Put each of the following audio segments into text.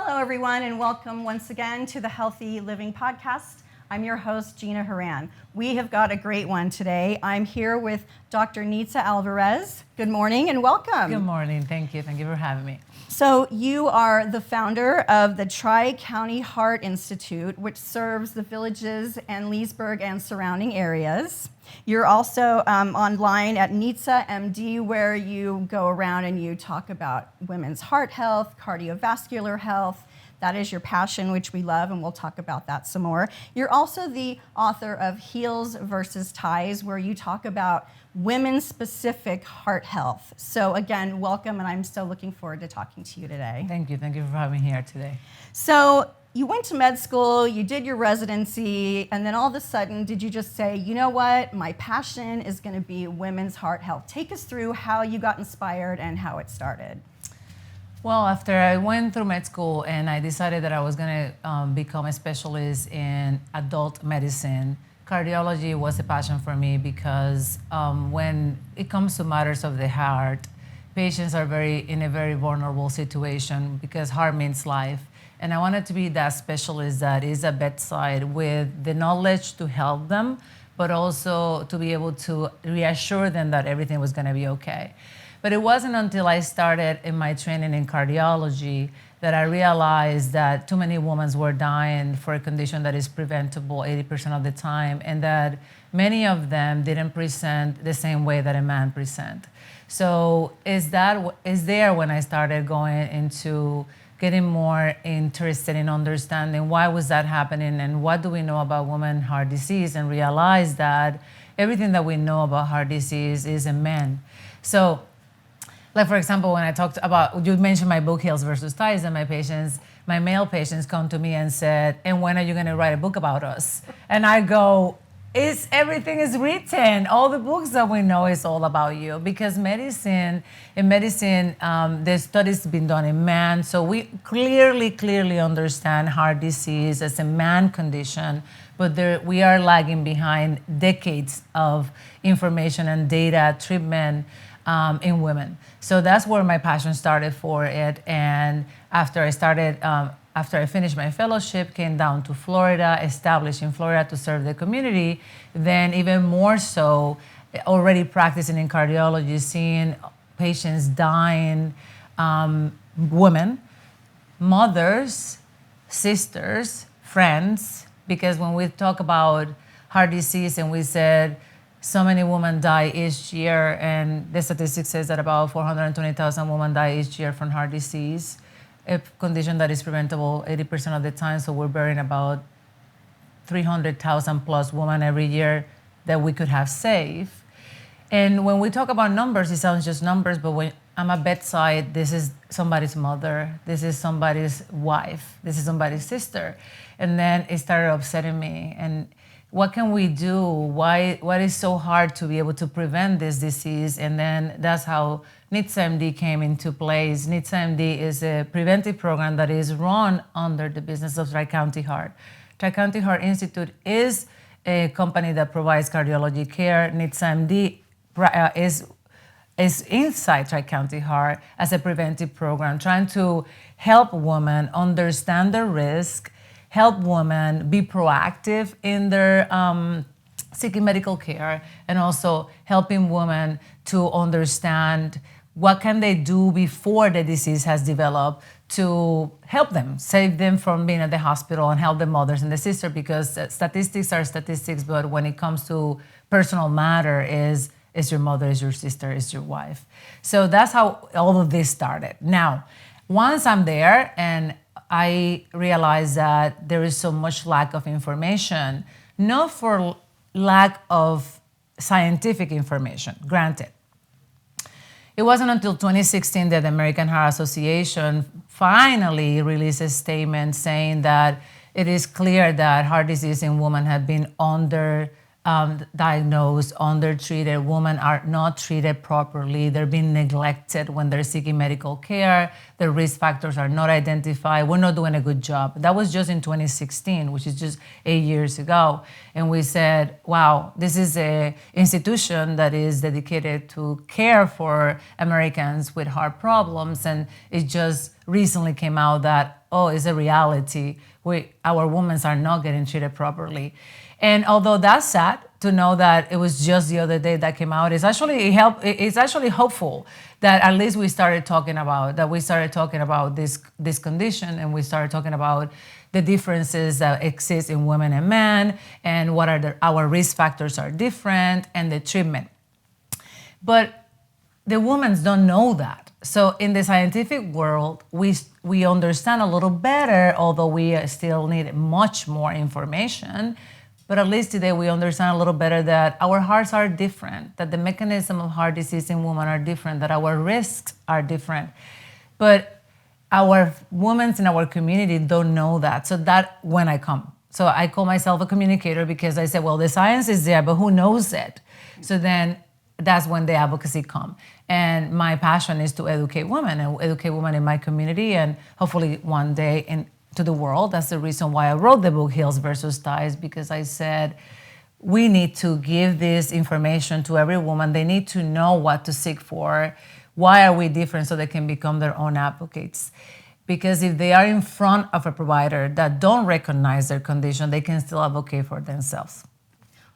Hello, everyone, and welcome once again to the Healthy Living Podcast. I'm your host, Gina Haran. We have got a great one today. I'm here with Dr. Nitza Alvarez. Good morning and welcome. Good morning. Thank you. Thank you for having me. So you are the founder of the Tri-County Heart Institute, which serves the villages and Leesburg and surrounding areas. You're also online at Nitza MD, where you go around and you talk about women's heart health, cardiovascular health. That is your passion, which we love, and we'll talk about that some more. You're also the author of Heels versus Ties, where you talk about women-specific heart health. So again, welcome, and I'm so looking forward to talking to you today. Thank you. Thank you for having me here today. So you went to med school, you did your residency, and then all of a sudden, did you just say, you know what, my passion is going to be women's heart health? Take us through how you got inspired and how it started. Well, after I went through med school and I decided that I was going to become a specialist in adult medicine, cardiology was a passion for me because when it comes to matters of the heart, patients are in a very vulnerable situation because heart means life. And I wanted to be that specialist that is at bedside with the knowledge to help them, but also to be able to reassure them that everything was going to be okay. But it wasn't until I started in my training in cardiology that I realized that too many women were dying for a condition that is preventable 80% of the time, and that many of them didn't present the same way that a man presents. So is there when I started going into getting more interested in understanding why was that happening and what do we know about women heart disease, and realize that everything that we know about heart disease is in men. So, like for example, when I talked about, you mentioned my book, Heels versus Ties, and my male patients come to me and said, and when are you gonna write a book about us? And I go, everything is written. All the books that we know is all about you, because in medicine, there's studies been done in men, so we clearly understand heart disease as a man condition, but we are lagging behind decades of information and data treatment in women. So that's where my passion started for it. And after I finished my fellowship, came down to Florida, established in Florida to serve the community, then even more so, already practicing in cardiology, seeing patients dying, women, mothers, sisters, friends, because when we talk about heart disease and we said, so many women die each year, and the statistics says that about 420,000 women die each year from heart disease, a condition that is preventable 80% of the time. So we're burying about 300,000 plus women every year that we could have saved. And when we talk about numbers, it sounds just numbers, but when I'm at bedside, this is somebody's mother, this is somebody's wife, this is somebody's sister. And then it started upsetting me. And what can we do? What is so hard to be able to prevent this disease? And then that's how Nitza MD came into place. Nitza MD is a preventive program that is run under the business of Tri-County Heart. Tri-County Heart Institute is a company that provides cardiology care. Nitza MD is inside Tri-County Heart as a preventive program, trying to help women understand the risk, help women be proactive in their seeking medical care, and also helping women to understand what can they do before the disease has developed to help them, save them from being at the hospital, and help the mothers and the sister, because statistics are statistics, but when it comes to personal matter is your mother, is your sister, is your wife. So that's how all of this started. Now, once I'm there and I realized that there is so much lack of information, not for lack of scientific information, granted. It wasn't until 2016 that the American Heart Association finally released a statement saying that it is clear that heart disease in women had been diagnosed, undertreated. Women are not treated properly. They're being neglected when they're seeking medical care. Their risk factors are not identified. We're not doing a good job. That was just in 2016, which is just 8 years ago. And we said, wow, this is an institution that is dedicated to care for Americans with heart problems. And it just recently came out that, oh, it's a reality. Our women are not getting treated properly. And although that's sad to know that it was just the other day that came out, it's actually hopeful that at least we started talking about this condition, and we started talking about the differences that exist in women and men, and what are our risk factors are different, and the treatment. But the women don't know that. So in the scientific world, we understand a little better, although we still need much more information. But at least today we understand a little better that our hearts are different, that the mechanism of heart disease in women are different, that our risks are different. But our women in our community don't know that. So that when I come. So I call myself a communicator because I say, well, the science is there, but who knows it? So then that's when the advocacy come. And my passion is to educate women and educate women in my community, and hopefully one day to the world. That's the reason why I wrote the book Heels versus Ties, because I said we need to give this information to every woman. They need to know what to seek for. Why are we different, so they can become their own advocates? Because if they are in front of a provider that don't recognize their condition, they can still advocate for themselves.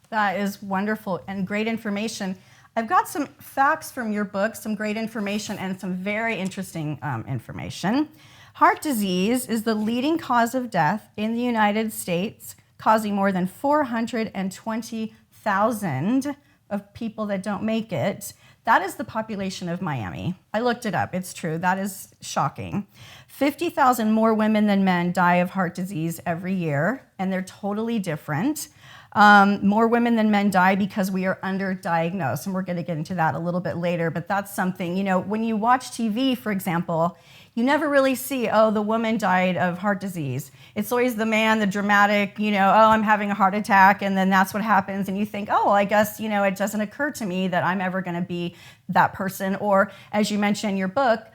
That is wonderful and great information. I've got some facts from your book, some great information, and some very interesting information. Heart disease is the leading cause of death in the United States, causing more than 420,000 of people that don't make it. That is the population of Miami. I looked it up. It's true. That is shocking. 50,000 more women than men die of heart disease every year, and they're totally different. More women than men die because we are underdiagnosed, and we're going to get into that a little bit later, but that's something, when you watch TV, for example, you never really see, oh, the woman died of heart disease. It's always the man, the dramatic, oh, I'm having a heart attack, and then that's what happens, and you think, oh, well, I guess, it doesn't occur to me that I'm ever going to be that person. Or, as you mentioned in your book,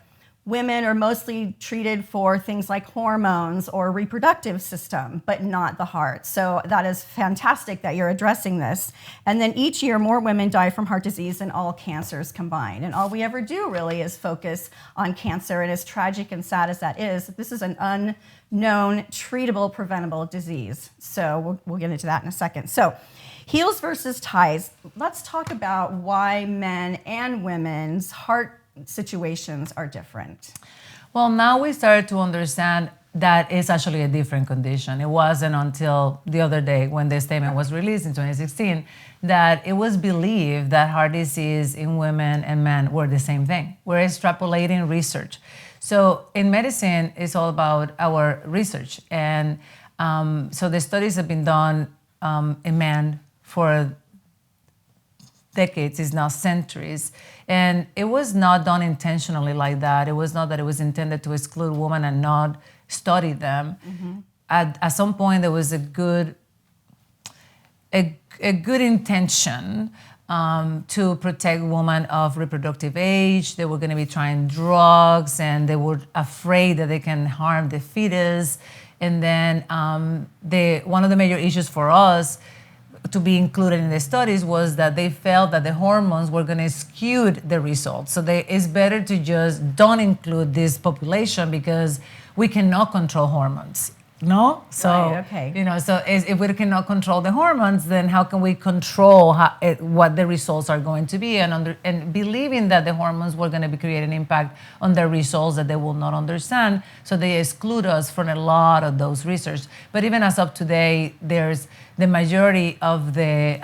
women are mostly treated for things like hormones or reproductive system, but not the heart. So that is fantastic that you're addressing this. And then each year, more women die from heart disease than all cancers combined. And all we ever do really is focus on cancer. And as tragic and sad as that is, this is an unknown, treatable, preventable disease. So we'll get into that in a second. So heels versus ties. Let's talk about why men and women's heart situations are different. Well, now we started to understand that it's actually a different condition. It wasn't until the other day when the statement was released in 2016 that it was believed that heart disease in women and men were the same thing. We're extrapolating research. So in medicine, it's all about our research. And so the studies have been done in men for decades, is now centuries. And it was not done intentionally like that. It was not that it was intended to exclude women and not study them. Mm-hmm. At some point, there was a good intention to protect women of reproductive age. They were going to be trying drugs, and they were afraid that they can harm the fetus. And then one of the major issues for us to be included in the studies was that they felt that the hormones were going to skew the results. So it's better to just don't include this population because we cannot control hormones. No? So, right, okay. So if we cannot control the hormones, then how can we control what the results are going to be? And believing that the hormones were going to be creating an impact on their results that they will not understand. So they exclude us from a lot of those research. But even as of today, there's the majority of the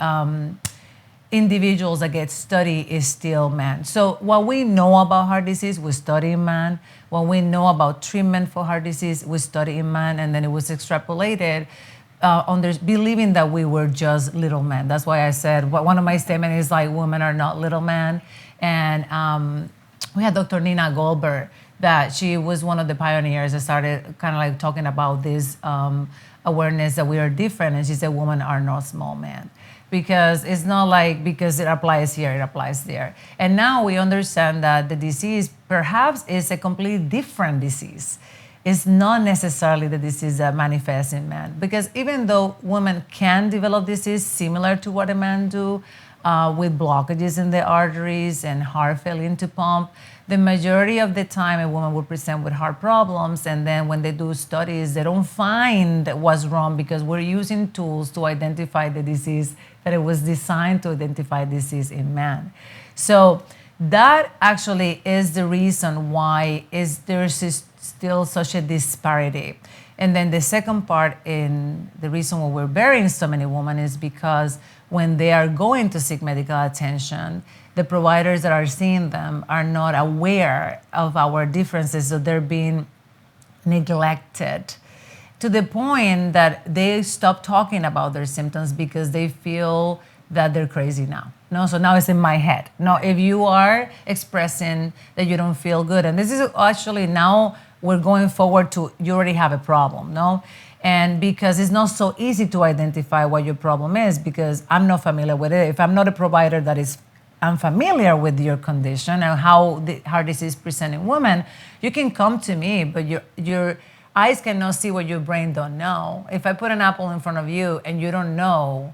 individuals that get studied is still men. So what we know about heart disease, we study in men. What we know about treatment for heart disease, we study in men, and then it was extrapolated believing that we were just little men. That's why I said, one of my statements is like, women are not little men. And we had Dr. Nina Goldberg, that she was one of the pioneers that started kind of like talking about this awareness that we are different. And she said, women are not small men. because it's not like because it applies here, it applies there. And now we understand that the disease perhaps is a completely different disease. It's not necessarily the disease that manifests in men, because even though women can develop disease similar to what a man do, with blockages in the arteries and heart failing to pump, the majority of the time a woman will present with heart problems, and then when they do studies, they don't find what's wrong because we're using tools to identify the disease that it was designed to identify disease in man. So that actually is the reason why there's still such a disparity. And then the second part in the reason why we're burying so many women is because when they are going to seek medical attention, the providers that are seeing them are not aware of our differences, so they're being neglected to the point that they stop talking about their symptoms because they feel that they're crazy now. No, so now it's in my head. No, if you are expressing that you don't feel good, and this is actually now we're going forward to you already have a problem, no? And because it's not so easy to identify what your problem is because I'm not familiar with it. If I'm not a provider that is unfamiliar with your condition and how the heart disease presents in women, you can come to me, but your eyes cannot see what your brain don't know. If I put an apple in front of you and you don't know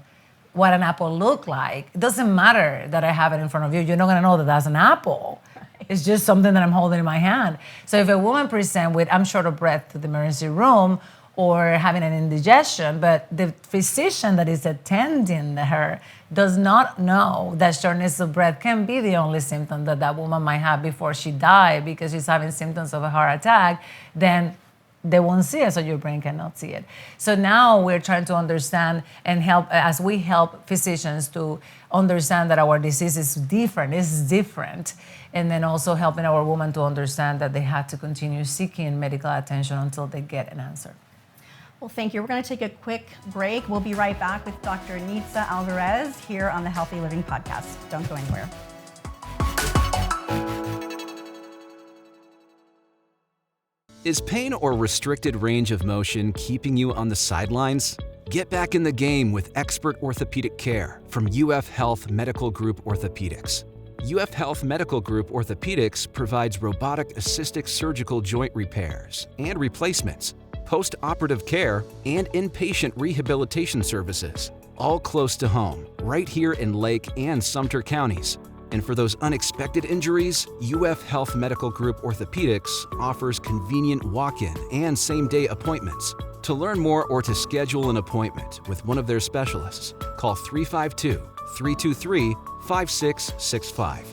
what an apple look like, it doesn't matter that I have it in front of you. You're not gonna know that that's an apple. It's just something that I'm holding in my hand. So if a woman presents with, I'm short of breath to the emergency room, or having an indigestion, but the physician that is attending her does not know that shortness of breath can be the only symptom that that woman might have before she dies because she's having symptoms of a heart attack, then they won't see it, so your brain cannot see it. So now we're trying to understand and help, as we help physicians to understand that our disease is different, and then also helping our women to understand that they have to continue seeking medical attention until they get an answer. Well, thank you. We're going to take a quick break. We'll be right back with Dr. Nitza Alvarez here on the Healthy Living Podcast. Don't go anywhere. Is pain or restricted range of motion keeping you on the sidelines? Get back in the game with expert orthopedic care from UF Health Medical Group Orthopedics. UF Health Medical Group Orthopedics provides robotic-assisted surgical joint repairs and replacements, post-operative care, and inpatient rehabilitation services, all close to home, right here in Lake and Sumter counties. And for those unexpected injuries, UF Health Medical Group Orthopedics offers convenient walk-in and same-day appointments. To learn more or to schedule an appointment with one of their specialists, call 352-323-5665.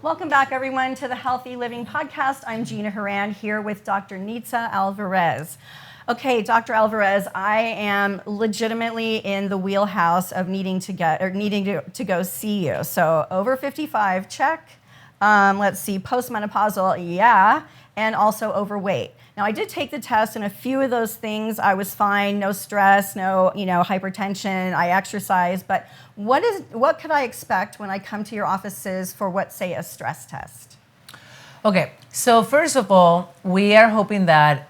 Welcome back, everyone, to the Healthy Living Podcast. I'm Gina Horan here with Dr. Nitza Alvarez. Okay, Dr. Alvarez, I am legitimately in the wheelhouse of needing to go see you. So over 55, check. Let's see, postmenopausal, yeah, and also overweight. Now, I did take the test, and a few of those things I was fine. No stress, no hypertension. I exercise, but what could I expect when I come to your offices for what, say, a stress test? Okay, so first of all, we are hoping that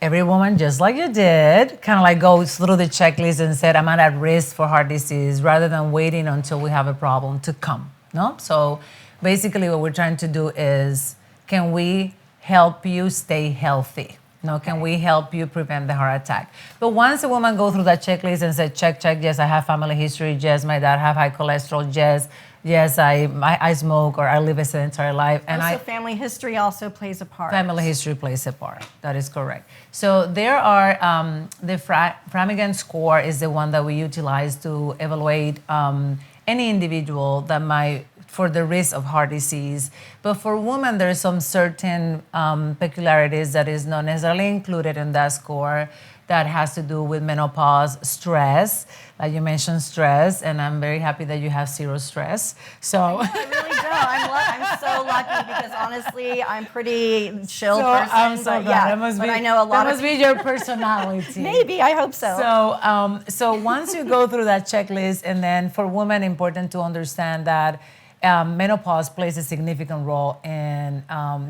every woman, just like you did, kind of like goes through the checklist and said, I'm not at risk for heart disease, rather than waiting until we have a problem to come. No, so basically what we're trying to do is, can we help you stay healthy? No, can we help you prevent the heart attack? But once a woman goes through that checklist and said, check, yes, I have family history, yes, my dad have high cholesterol, yes, I smoke, or I live a sedentary life. And so family history also plays a part. Family history plays a part. That is correct. So there are, the Framingham score is the one that we utilize to evaluate any individual that might, for the risk of heart disease. But for women, there are some certain peculiarities that is not necessarily included in that score that has to do with menopause, stress. Like you mentioned stress, and I'm very happy that you have zero stress. So I really do. I'm so lucky because honestly, I'm pretty chill person. I'm so glad. Yeah, That must be, I know a lot that must be your personality. Maybe, I hope so. So once you go through that checklist, and then for women, important to understand that menopause plays a significant role in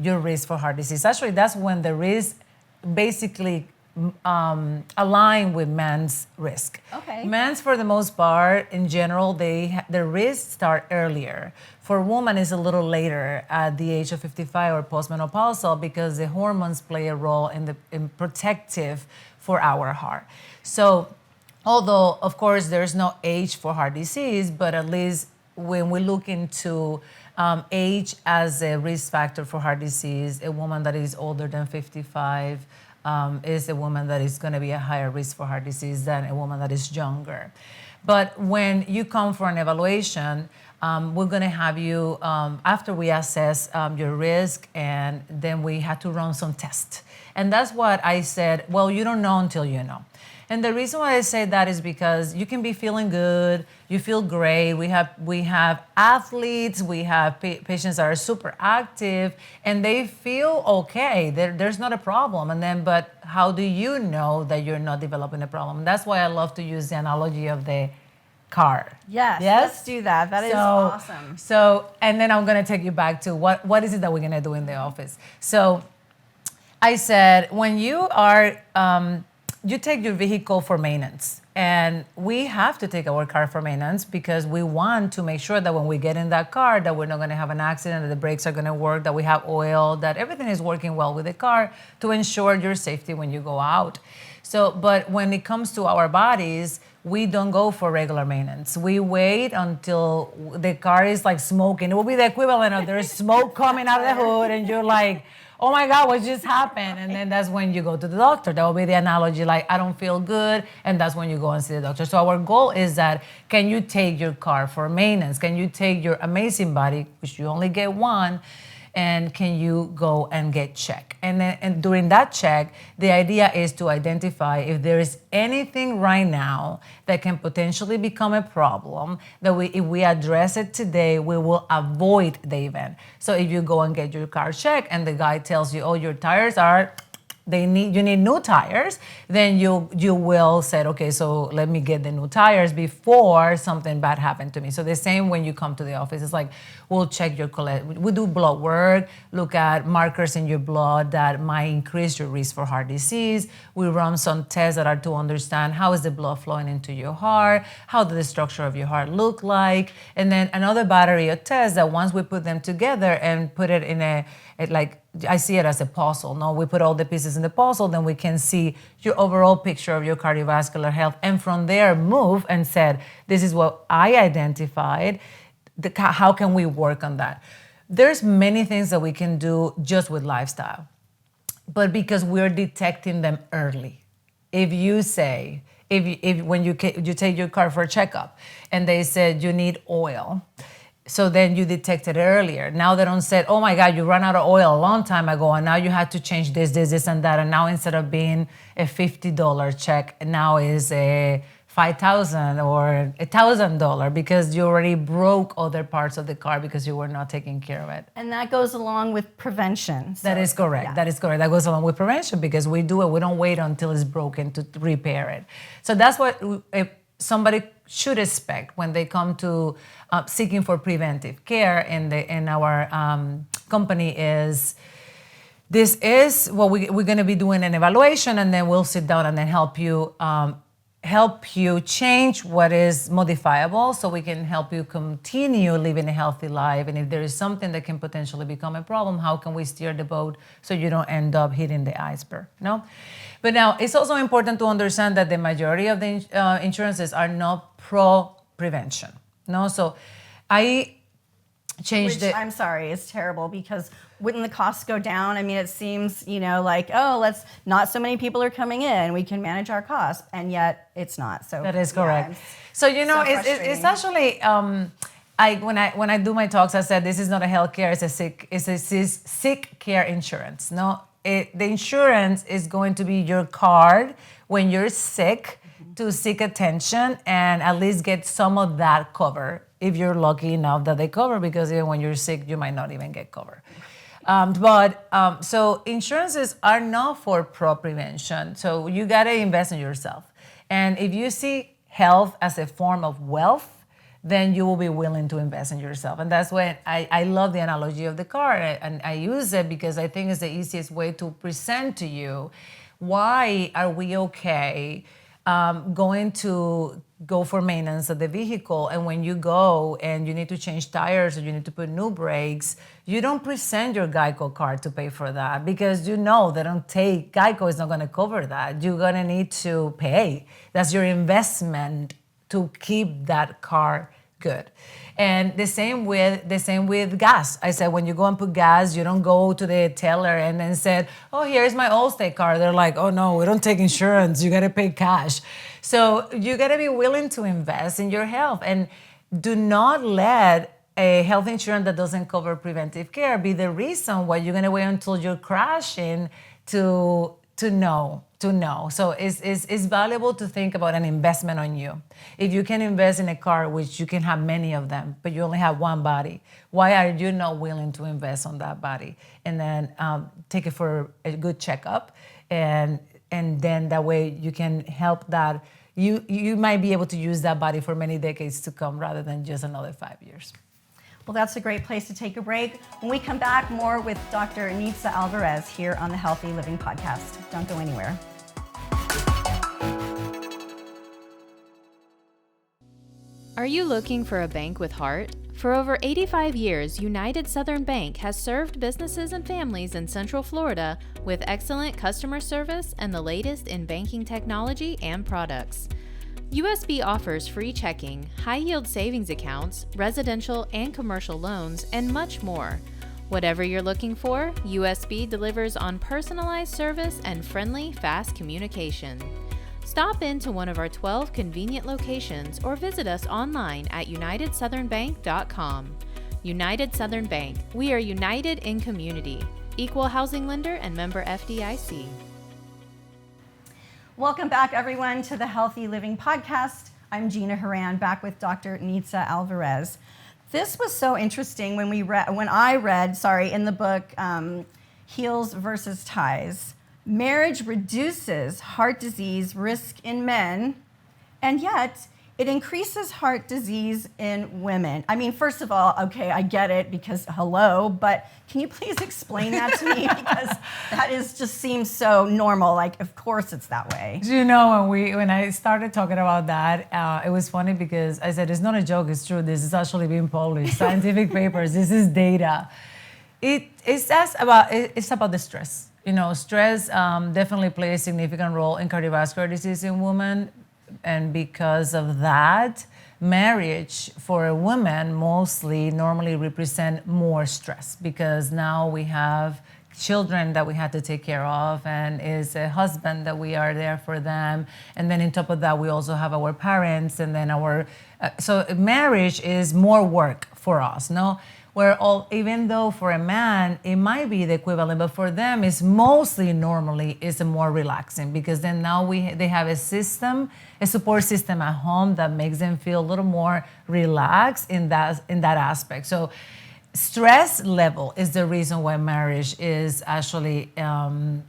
your risk for heart disease. Actually, that's when the risk basically align with men's risk. Okay. Men's, for the most part, in general, their risks start earlier. For women, it's a little later at the age of 55 or postmenopausal because the hormones play a role in protective for our heart. So, although of course there's no age for heart disease, but at least when we look into age as a risk factor for heart disease, a woman that is older than 55 is a woman that is going to be a higher risk for heart disease than a woman that is younger. But when you come for an evaluation, we're going to have you, after we assess your risk, and then we had to run some tests. And that's what I said, well, you don't know until you know. And the reason why I say that is because you can be feeling good, you feel great. We have athletes, we have patients that are super active, and they feel okay. There's not a problem. And then, but how do you know that you're not developing a problem? And that's why I love to use the analogy of the car. Yes, let's do that. That is awesome. So, and then I'm gonna take you back to what is it that we're gonna do in the office. So, I said, when you are, you take your vehicle for maintenance, and we have to take our car for maintenance because we want to make sure that when we get in that car that we're not going to have an accident, that the brakes are going to work, that we have oil, that everything is working well with the car to ensure your safety when you go out. So, but when it comes to our bodies, we don't go for regular maintenance. We wait until the car is like smoking. It will be the equivalent of there's smoke coming out of the hood and you're like, oh my God, what just happened? And then that's when you go to the doctor. That will be the analogy, like, I don't feel good, and that's when you go and see the doctor. So our goal is that, can you take your car for maintenance? Can you take your amazing body, which you only get one, and can you go and get checked? And then, and during that check, the idea is to identify if there is anything right now that can potentially become a problem, that if we address it today, we will avoid the event. So if you go and get your car checked and the guy tells you, oh, your tires are, you need new tires, then you will say, okay, so let me get the new tires before something bad happened to me. So the same when you come to the office, it's like, we'll check your cholesterol. We do blood work, look at markers in your blood that might increase your risk for heart disease. We run some tests that are to understand how is the blood flowing into your heart, how does the structure of your heart look like, and then another battery of tests that once we put them together and put it in I see it as a puzzle. No, we put all the pieces in the puzzle, then we can see your overall picture of your cardiovascular health, and from there move and said, this is what I identified. How can we work on that? There's many things that we can do just with lifestyle, but because we're detecting them early. If you say, if when you take your car for a checkup and they said you need oil, so then you detected it earlier. Now they don't say, oh my God, you ran out of oil a long time ago, and now you had to change this, and that. And now instead of being a $50 check, now is a $5,000 or $1,000 because you already broke other parts of the car because you were not taking care of it. And that goes along with prevention. So, that is correct. Yeah. That is correct. That goes along with prevention because we do it. We don't wait until it's broken to repair it. So that's what somebody should expect when they come to seeking for preventive care in our company is, this is what we're going to be doing an evaluation, and then we'll sit down and then help you change what is modifiable so we can help you continue living a healthy life. And if there is something that can potentially become a problem, how can we steer the boat so you don't end up hitting the iceberg? No? But now it's also important to understand that the majority of the insurances are not pro-prevention. No? So I changed it. I'm sorry, it's terrible because wouldn't the costs go down? I mean, it seems, like, oh, not so many people are coming in, we can manage our costs, and yet it's not. So that is correct. So, it's actually, when I do my talks, I said, this is not a health care, it's a sick care insurance. No, the insurance is going to be your card when you're sick to seek attention and at least get some of that cover if you're lucky enough that they cover, because even when you're sick, you might not even get covered. So insurances are not for pro-prevention. So you gotta invest in yourself. And if you see health as a form of wealth, then you will be willing to invest in yourself. And that's when I love the analogy of the car. And I use it because I think it's the easiest way to present to you why are we okay going to go for maintenance of the vehicle, and when you go and you need to change tires or you need to put new brakes, you don't present your Geico card to pay for that because you know they don't take, Geico is not going to cover that. You're going to need to pay. That's your investment to keep that car good. And the same with gas. I said, when you go and put gas, you don't go to the teller and then said, oh, here's my Allstate card. They're like, oh no, we don't take insurance. You got to pay cash. So you got to be willing to invest in your health, and do not let a health insurance that doesn't cover preventive care be the reason why you're going to wait until you're crashing to know. So it's valuable to think about an investment on you. If you can invest in a car, which you can have many of them, but you only have one body, why are you not willing to invest on that body? And then take it for a good checkup, and then that way you can help that. You might be able to use that body for many decades to come rather than just another 5 years. Well, that's a great place to take a break. When we come back, more with Dr. Nitza Alvarez here on the Healthy Living Podcast. Don't go anywhere. Are you looking for a bank with heart? For over 85 years, United Southern Bank has served businesses and families in Central Florida with excellent customer service and the latest in banking technology and products. USB offers free checking, high-yield savings accounts, residential and commercial loans, and much more. Whatever you're looking for, USB delivers on personalized service and friendly, fast communication. Stop into one of our 12 convenient locations or visit us online at unitedsouthernbank.com. United Southern Bank. We are united in community. Equal housing lender and member FDIC. Welcome back, everyone, to the Healthy Living Podcast. I'm Gina Horan, back with Dr. Nitza Alvarez. This was so interesting when I read in the book Heels versus Ties. Marriage reduces heart disease risk in men, and yet it increases heart disease in women. I mean, first of all, okay, I get it because hello, but can you please explain that to me? Because that just seems so normal. Like, of course it's that way. You know, when I started talking about that, it was funny because I said, it's not a joke, it's true. This is actually being published, scientific papers, this is data. It's about the stress. You know, stress definitely plays a significant role in cardiovascular disease in women. And because of that, marriage for a woman mostly normally represent more stress because now we have children that we have to take care of, and is a husband that we are there for them. And then on top of that, we also have our parents, and then so marriage is more work for us, no? Even though for a man, it might be the equivalent, but for them, it's mostly normally is more relaxing because then now they have a support system at home that makes them feel a little more relaxed in that aspect. So stress level is the reason why marriage is actually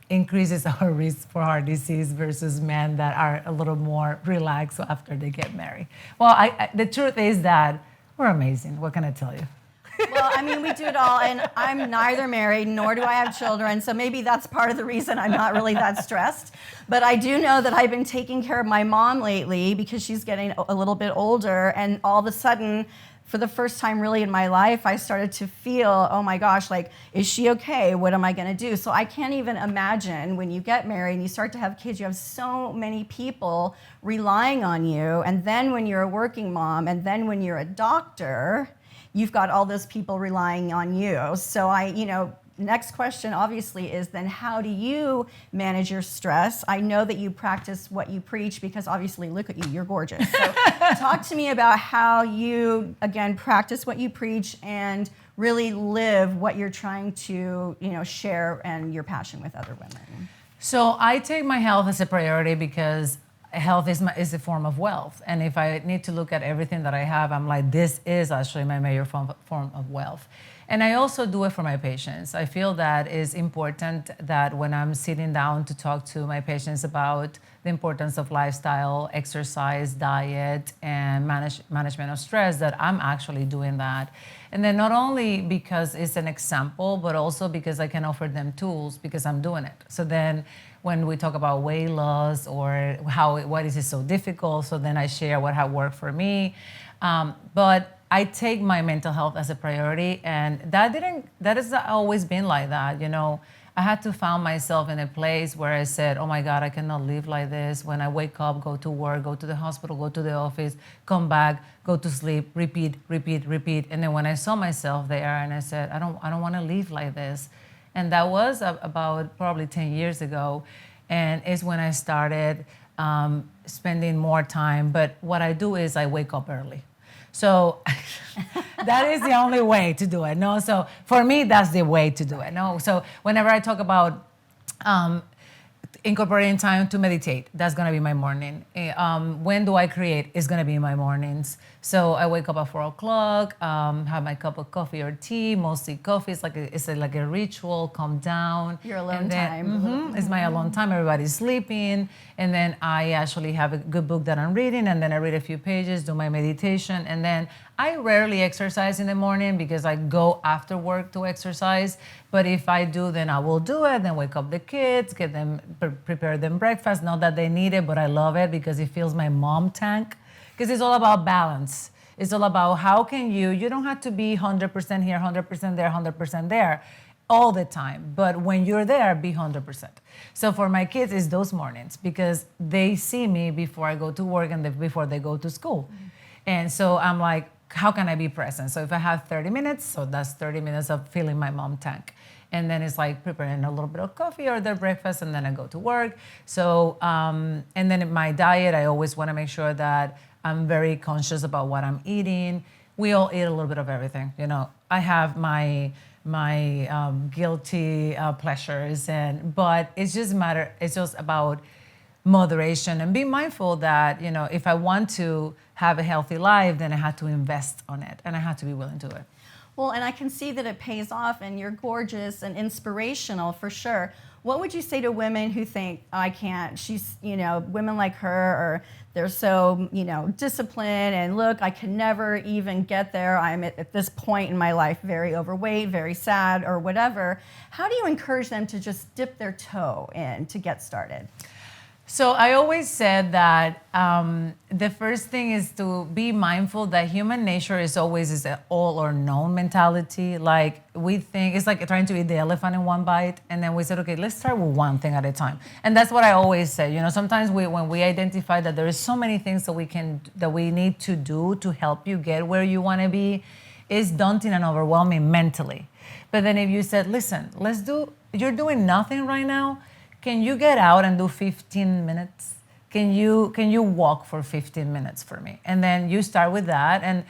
increases our risk for heart disease versus men that are a little more relaxed after they get married. Well, the truth is that we're amazing. What can I tell you? Well, I mean, we do it all, and I'm neither married nor do I have children, so maybe that's part of the reason I'm not really that stressed. But I do know that I've been taking care of my mom lately because she's getting a little bit older, and all of a sudden, for the first time really in my life, I started to feel, oh my gosh, like, is she okay? What am I gonna do? So I can't even imagine when you get married and you start to have kids, you have so many people relying on you, and then when you're a working mom, and then when you're a doctor, you've got all those people relying on you. So next question obviously is then how do you manage your stress? I know that you practice what you preach because obviously look at you, you're gorgeous. So talk to me about how you, again, practice what you preach and really live what you're trying to, share and your passion with other women. So I take my health as a priority because health is a form of wealth. And if I need to look at everything that I have, I'm like, this is actually my major form of wealth. And I also do it for my patients. I feel that it's important that when I'm sitting down to talk to my patients about the importance of lifestyle, exercise, diet, and management of stress, that I'm actually doing that. And then not only because it's an example, but also because I can offer them tools because I'm doing it. So then when we talk about weight loss or what is it so difficult, so then I share what have worked for me. But I take my mental health as a priority, and that has not always been like that. You know, I had to find myself in a place where I said, oh my God, I cannot live like this. When I wake up, go to work, go to the hospital, go to the office, come back, go to sleep, repeat. And then when I saw myself there and I said, I don't want to live like this. And that was about probably 10 years ago. And it's when I started spending more time. But what I do is I wake up early. So that is the only way to do it. No, so for me, that's the way to do it. No, so whenever I talk about incorporating time to meditate, that's gonna be my morning. When do I create? It's gonna be in my mornings. So I wake up at 4 o'clock, have my cup of coffee or tea, mostly coffee. It's like a ritual, calm down. Your alone time. It's my alone time. Everybody's sleeping. And then I actually have a good book that I'm reading, and then I read a few pages, do my meditation, and then I rarely exercise in the morning because I go after work to exercise. But if I do, then I will do it. Then wake up the kids, get them, prepare them breakfast. Not that they need it, but I love it because it fills my mom tank. Because it's all about balance. It's all about how can you don't have to be 100% here, 100% there, 100% there all the time. But when you're there, be 100%. So for my kids, it's those mornings because they see me before I go to work and before they go to school. Mm-hmm. And so I'm like, how can I be present? So if I have 30 minutes, so that's 30 minutes of filling my mom tank. And then it's like preparing a little bit of coffee or their breakfast, and then I go to work. So, and then in my diet, I always want to make sure that I'm very conscious about what I'm eating. We all eat a little bit of everything. You know, I have my guilty pleasures, but it's just about moderation and be mindful that, you know, if I want to have a healthy life, then I have to invest on it and I have to be willing to do it. Well, and I can see that it pays off and you're gorgeous and inspirational for sure. What would you say to women who think, oh, I can't, she's, you know, women like her, or they're so, you know, disciplined and look, I can never even get there. I'm at this point in my life very overweight, very sad or whatever. How do you encourage them to just dip their toe in to get started? So I always said that the first thing is to be mindful that human nature is always an all or none mentality. Like we think, it's like trying to eat the elephant in one bite. And then we said, okay, let's start with one thing at a time. And that's what I always say. You know, sometimes when we identify that there is so many things that we need to do to help you get where you want to be, it's daunting and overwhelming mentally. But then if you said, listen, you're doing nothing right now. Can you get out and do 15 minutes? Can you walk for 15 minutes for me? And then you start with that. And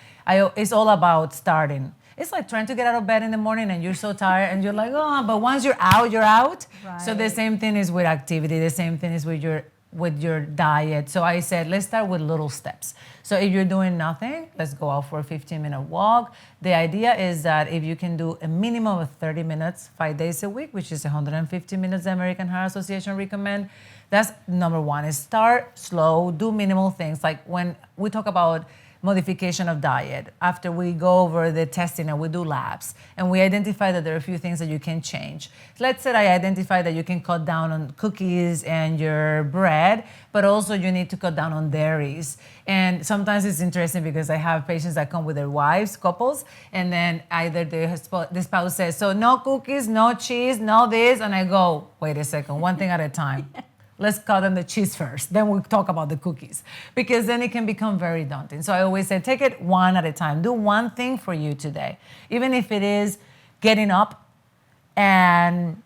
it's all about starting. It's like trying to get out of bed in the morning and you're so tired and you're like, oh, but once you're out, you're out. Right. So the same thing is with activity. The same thing is with your diet. So I said, let's start with little steps. So if you're doing nothing, let's go out for a 15-minute walk. The idea is that if you can do a minimum of 30 minutes, 5 days a week, which is 150 minutes the American Heart Association recommend, that's number one, is start slow, do minimal things. Like when we talk about modification of diet, after we go over the testing and we do labs, and we identify that there are a few things that you can change. Let's say I identify that you can cut down on cookies and your bread, but also you need to cut down on dairies. And sometimes it's interesting because I have patients that come with their wives, couples, and then either the spouse says, so no cookies, no cheese, no this, and I go, wait a second, one thing at a time. Let's cut on the cheese first, then we'll talk about the cookies, because then it can become very daunting. So I always say, take it one at a time. Do one thing for you today. Even if it is getting up and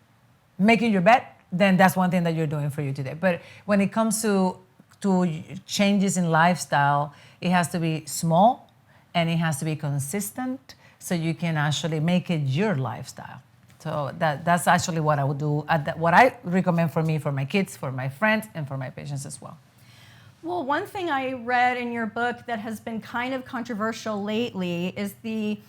making your bed, then that's one thing that you're doing for you today. But when it comes to changes in lifestyle, it has to be small and it has to be consistent so you can actually make it your lifestyle. So that's actually what I would do, what I recommend for me, for my kids, for my friends, and for my patients as well. Well, one thing I read in your book that has been kind of controversial lately is the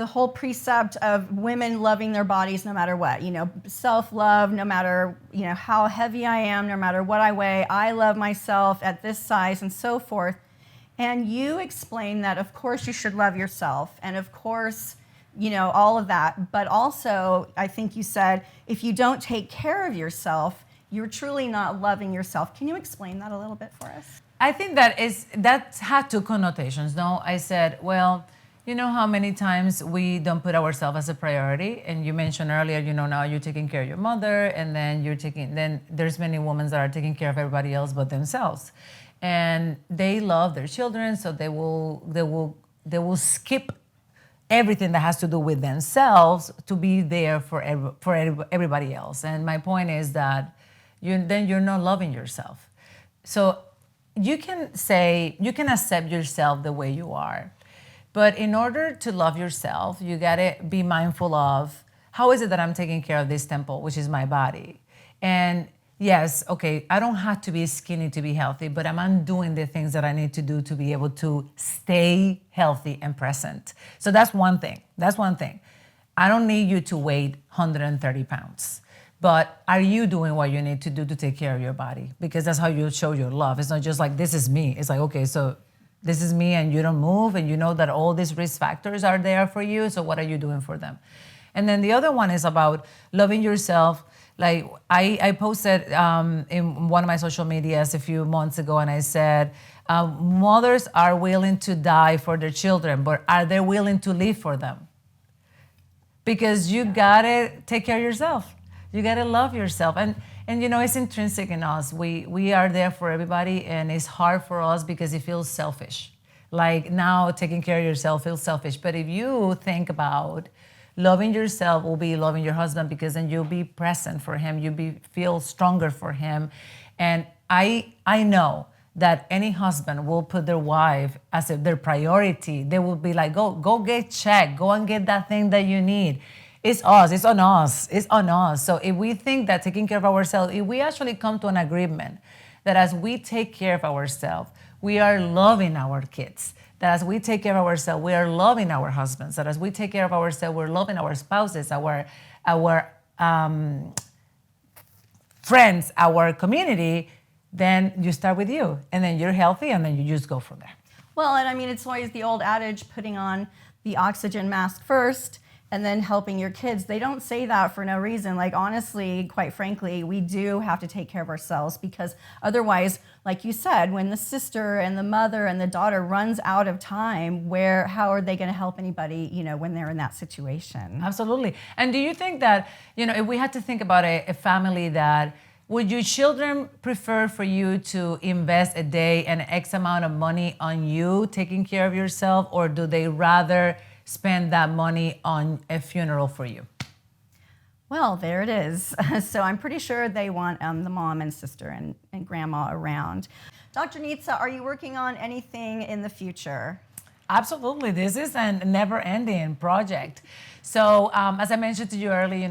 the whole precept of women loving their bodies no matter what, self-love, no matter, how heavy I am, no matter what I weigh, I love myself at this size and so forth. And you explain that, of course, you should love yourself. And of course, all of that. But also, I think you said, if you don't take care of yourself, you're truly not loving yourself. Can you explain that a little bit for us? I think that had two connotations. No, I said, well, you know how many times we don't put ourselves as a priority, and you mentioned earlier, now you're taking care of your mother, and then there's many women that are taking care of everybody else but themselves, and they love their children, so they will skip everything that has to do with themselves to be there for everybody else. And my point is that you're not loving yourself. So you can accept yourself the way you are. But in order to love yourself, you gotta be mindful of, how is it that I'm taking care of this temple, which is my body? And yes, okay, I don't have to be skinny to be healthy, but am I doing the things that I need to do to be able to stay healthy and present? So that's one thing. I don't need you to weigh 130 pounds. But are you doing what you need to do to take care of your body? Because that's how you show your love. It's not just like, this is me. It's like, okay, so this is me, and you don't move, and you know that all these risk factors are there for you, so what are you doing for them? And then the other one is about loving yourself. Like I posted in one of my social medias a few months ago, and I said, mothers are willing to die for their children, but are they willing to live for them? Because you gotta take care of yourself. You gotta love yourself. And it's intrinsic in us. We are there for everybody, and it's hard for us because it feels selfish. Like now taking care of yourself feels selfish. But if you think about loving yourself, will be loving your husband, because then you'll be present for him. Feel stronger for him. And I know that any husband will put their wife as their priority. They will be like, go get checked. Go and get that thing that you need. It's us, it's on us. So if we think that taking care of ourselves, if we actually come to an agreement that as we take care of ourselves, we are loving our kids, that as we take care of ourselves, we are loving our husbands, that as we take care of ourselves, we're loving our spouses, our friends, our community, then you start with you, and then you're healthy, and then you just go from there. Well, and I mean, it's always the old adage, putting on the oxygen mask first, and then helping your kids. They don't say that for no reason. Like, honestly, quite frankly, we do have to take care of ourselves, because otherwise, like you said, when the sister and the mother and the daughter runs out of time, how are they gonna help anybody, when they're in that situation? Absolutely. And do you think that, if we had to think about a family, that would your children prefer for you to invest a day and X amount of money on you taking care of yourself, or do they rather spend that money on a funeral for you? Well, there it is. So I'm pretty sure they want the mom and sister and grandma around. Dr. Nitza, are you working on anything in the future? Absolutely. This is a never-ending project. So as I mentioned to you earlier,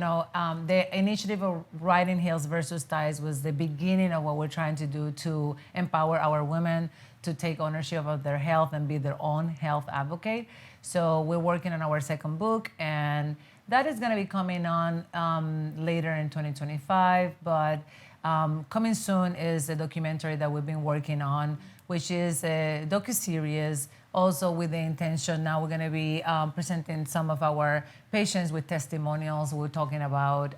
the initiative of Riding Heels versus Ties was the beginning of what we're trying to do to empower our women to take ownership of their health and be their own health advocate. So we're working on our second book, and that is going to be coming on later in 2025. But coming soon is a documentary that we've been working on, which is a docuseries, also with the intention. Now we're going to be presenting some of our patients with testimonials. We're talking about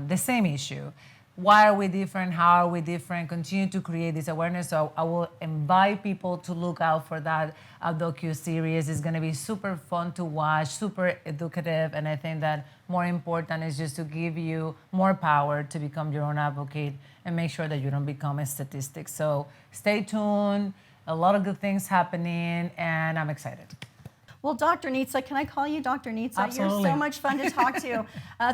the same issue. Why are we different? How are we different? Continue to create this awareness. So I will invite people to look out for that docu-series. It's going to be super fun to watch, super educative. And I think that more important is just to give you more power to become your own advocate and make sure that you don't become a statistic. So stay tuned. A lot of good things happening, and I'm excited. Well, Dr. Nitza, can I call you Dr. Nitza? Absolutely. You're so much fun to talk to.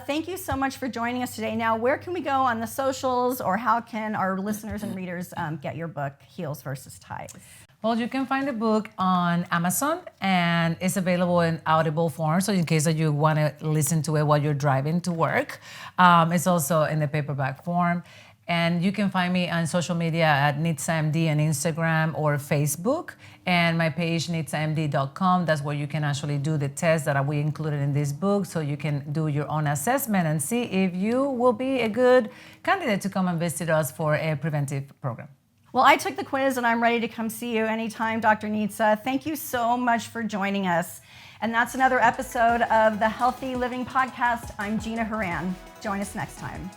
Thank you so much for joining us today. Now, where can we go on the socials, or how can our listeners and readers get your book, Heels versus Ties? Well, you can find the book on Amazon, and it's available in Audible form. So in case that you want to listen to it while you're driving to work, it's also in the paperback form. And you can find me on social media at NitzaMD on Instagram or Facebook. And my page, nitzamd.com, that's where you can actually do the test that we included in this book, so you can do your own assessment and see if you will be a good candidate to come and visit us for a preventive program. Well, I took the quiz and I'm ready to come see you anytime, Dr. Nitza. Thank you so much for joining us. And that's another episode of the Healthy Living Podcast. I'm Gina Horan. Join us next time.